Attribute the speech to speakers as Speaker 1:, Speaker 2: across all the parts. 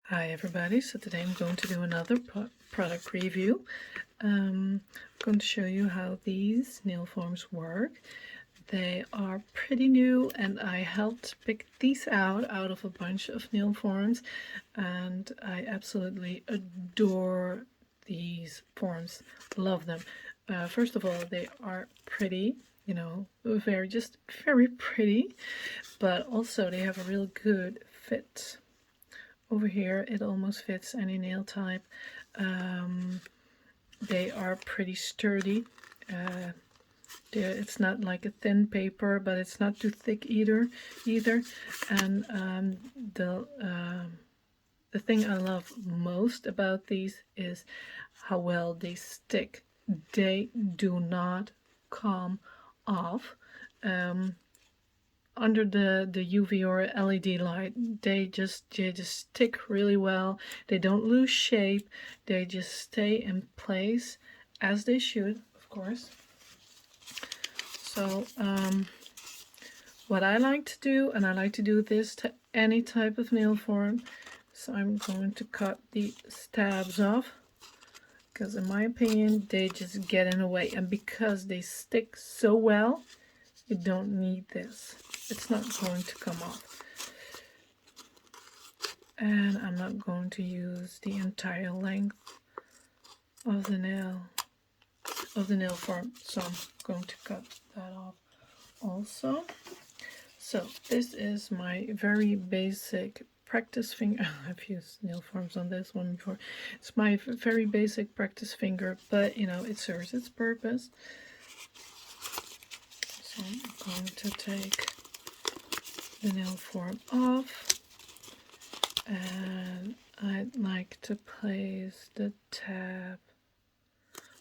Speaker 1: Hi everybody, so today I'm going to do another product review. I'm going to show you how these nail forms work. They are pretty new and I helped pick these out of a bunch of nail forms, and I absolutely adore these forms. Love them. First of all, they are pretty, just very pretty, but also they have a real good fit. Over here it almost fits any nail type. They are pretty sturdy. It's not like a thin paper, but it's not too thick either. And the thing I love most about these is how well they stick. They do not come off. Under the UV or LED light, they just stick really well. They don't lose shape. They just stay in place as they should, of course. So what I like to do, and I like to do this to any type of nail form, so I'm going to cut the stabs off, because in my opinion they just get in the way, and because they stick so well, you don't need this. It's not going to come off. And I'm not going to use the entire length of the nail form, so I'm going to cut that off also. So this is my very basic practice finger. I've used nail forms on this one before. It's my very basic practice finger, but you know, it serves its purpose. So I'm going to take the nail form off, and I'd like to place the tab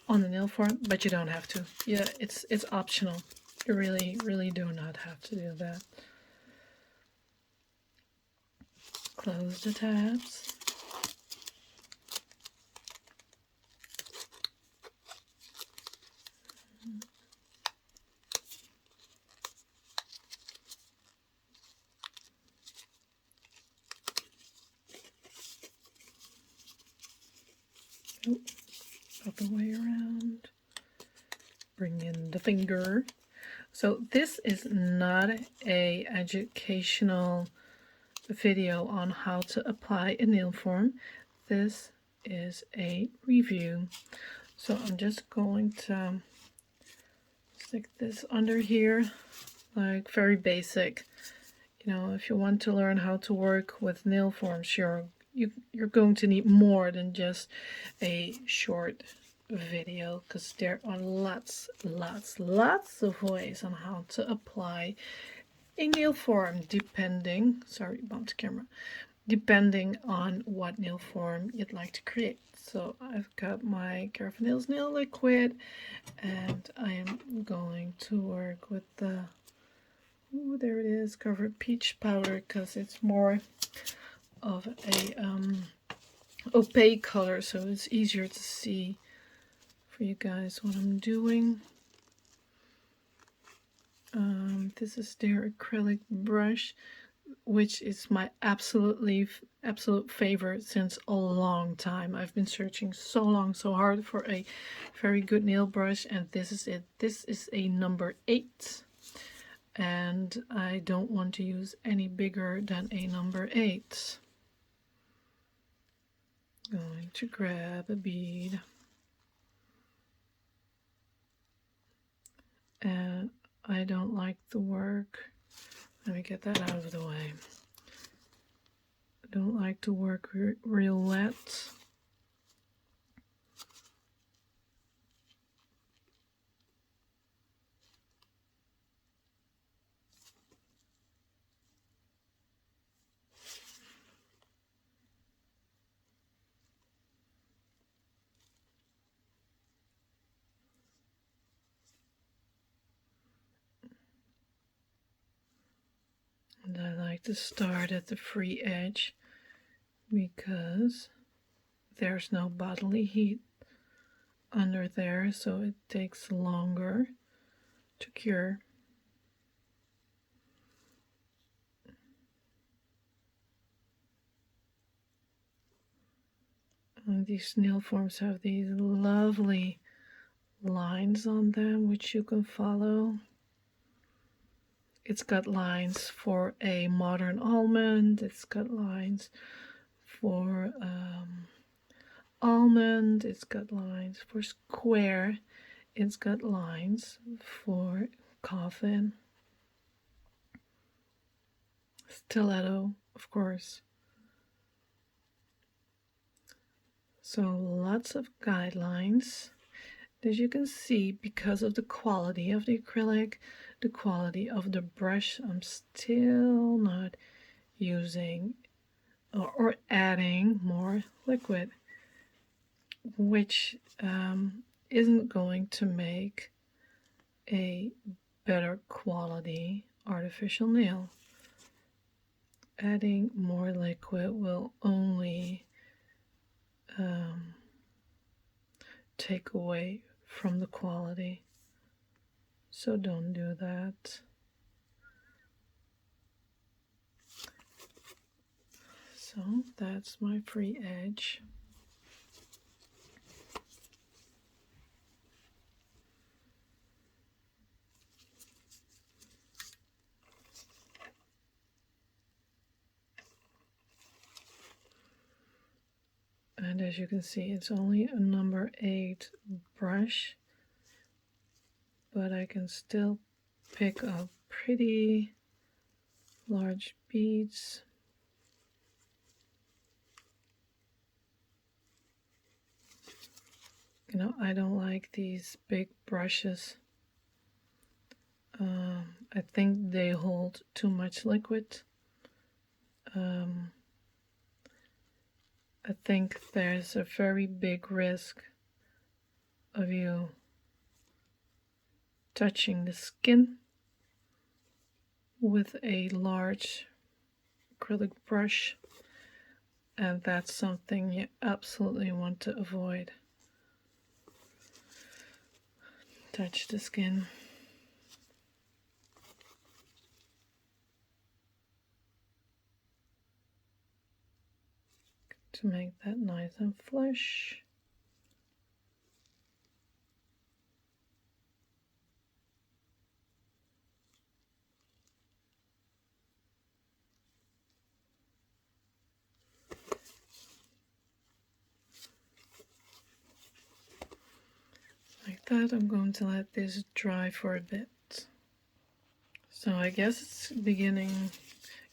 Speaker 1: on the nail form, but you don't have to. Yeah, it's optional. You really do not have to do that. Close the tabs. Oh, other way around. Bring in the finger. So this is not a educational video on how to apply a nail form. This is a review. So I'm just going to stick this under here, like very basic. You know, if you want to learn how to work with nail forms, you're going to need more than just a short video, because there are lots of ways on how to apply a nail form, depending, sorry, bumped the camera, depending on what nail form you'd like to create. So I've got my CareforNailz nail liquid, and I am going to work with the, oh, there it is, covered peach powder, because it's more of a opaque color, so it's easier to see for you guys what I'm doing. This is their acrylic brush, which is my absolute favorite since a long time. I've been searching so long, so hard for a very good nail brush, and this is it. This is a number 8, and I don't want to use any bigger than a number 8. Going to grab a bead, and I don't like the work. Let me get that out of the way. I don't like to work real wet. And I like to start at the free edge because there's no bodily heat under there, so it takes longer to cure. And these nail forms have these lovely lines on them which you can follow. It's got lines for a modern almond, it's got lines for almond, it's got lines for square, it's got lines for coffin, stiletto, of course. So lots of guidelines. As you can see, because of the quality of the acrylic, the quality of the brush, I'm still not using or adding more liquid, which isn't going to make a better quality artificial nail. Adding more liquid will only take away from the quality, so don't do that. So that's my free edge. And as you can see, it's only a number 8 brush, but I can still pick up pretty large beads. You know, I don't like these big brushes. I think they hold too much liquid. I think there's a very big risk of you touching the skin with a large acrylic brush, and that's something you absolutely want to avoid. Touch the skin. To make that nice and flush. Like that. I'm going to let this dry for a bit. So I guess it's beginning,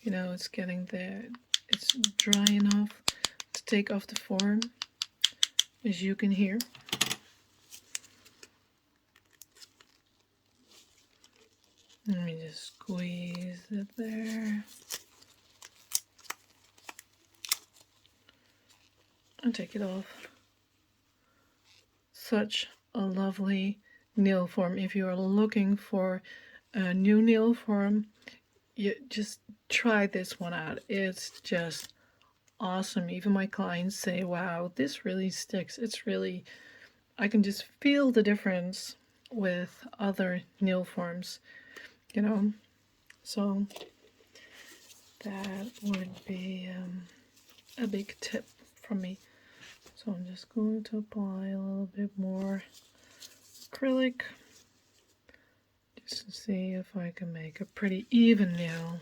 Speaker 1: you know, it's getting there. It's dry enough to take off the form, as you can hear. Let me just squeeze it there. And take it off. Such a lovely nail form. If you are looking for a new nail form, you just try this one out. It's just awesome. Even my clients say, wow, this really sticks. It's really, I can just feel the difference with other nail forms, you know. So that would be a big tip from me. So I'm just going to apply a little bit more acrylic just to see if I can make a pretty even nail.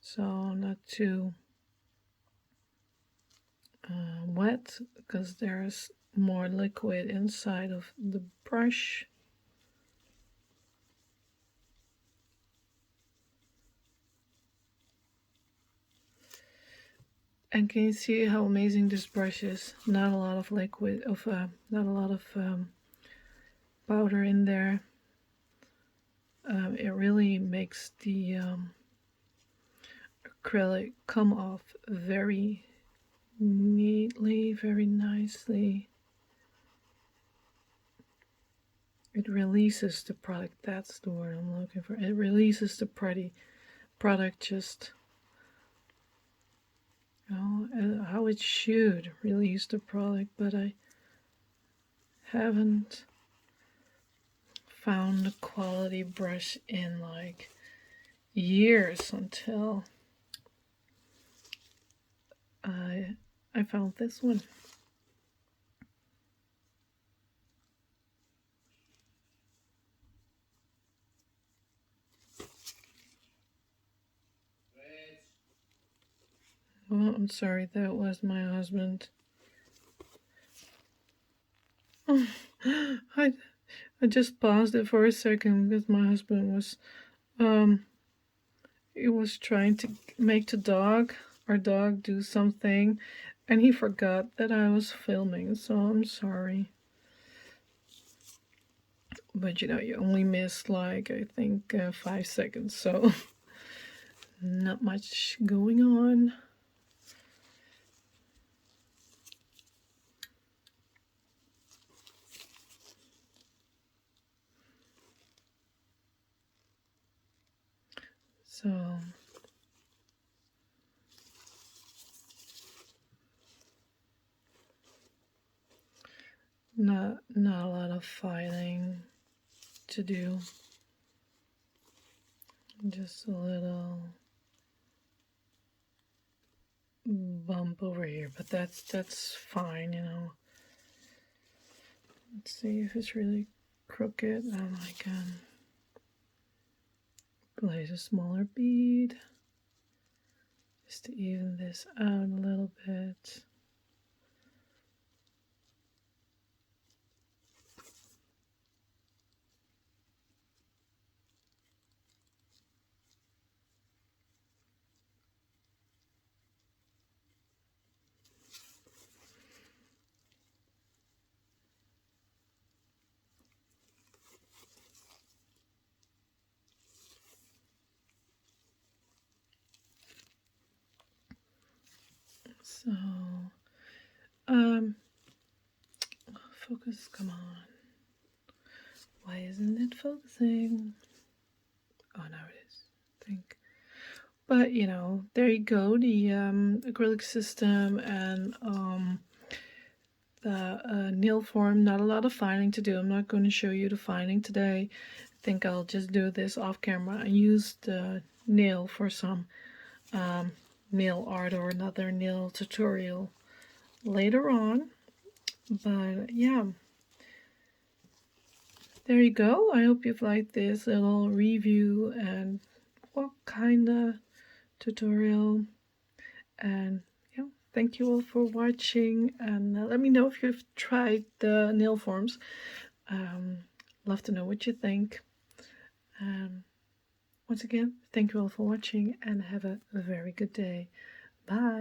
Speaker 1: So not too wet, because there's more liquid inside of the brush. And can you see how amazing this brush is? Not a lot of liquid, not a lot of powder in there. It really makes the acrylic come off very neatly, very nicely. It releases the product. That's the word I'm looking for. It releases the product just, you know, how it should release the product, but I haven't found a quality brush in like years until I found this one. Oh, I'm sorry, that was my husband. I just paused it for a second because my husband was he was trying to make our dog do something, and he forgot that I was filming, so I'm sorry. But you know, you only missed like I think 5 seconds, so not much going on. So not a lot of filing to do. Just a little bump over here, but that's fine, you know. Let's see if it's really crooked, and I can place a smaller bead just to even this out a little bit. So, focus, come on. Why isn't it focusing? Oh, now it is, I think. But, you know, there you go, the acrylic system and the nail form. Not a lot of filing to do. I'm not going to show you the filing today. I think I'll just do this off camera and use the nail for some nail art or another nail tutorial later on. But yeah, there you go. I hope you've liked this little review and what kind of tutorial. And yeah, thank you all for watching, and let me know if you've tried the nail forms. Love to know what you think. Once again, thank you all for watching and have a very good day. Bye.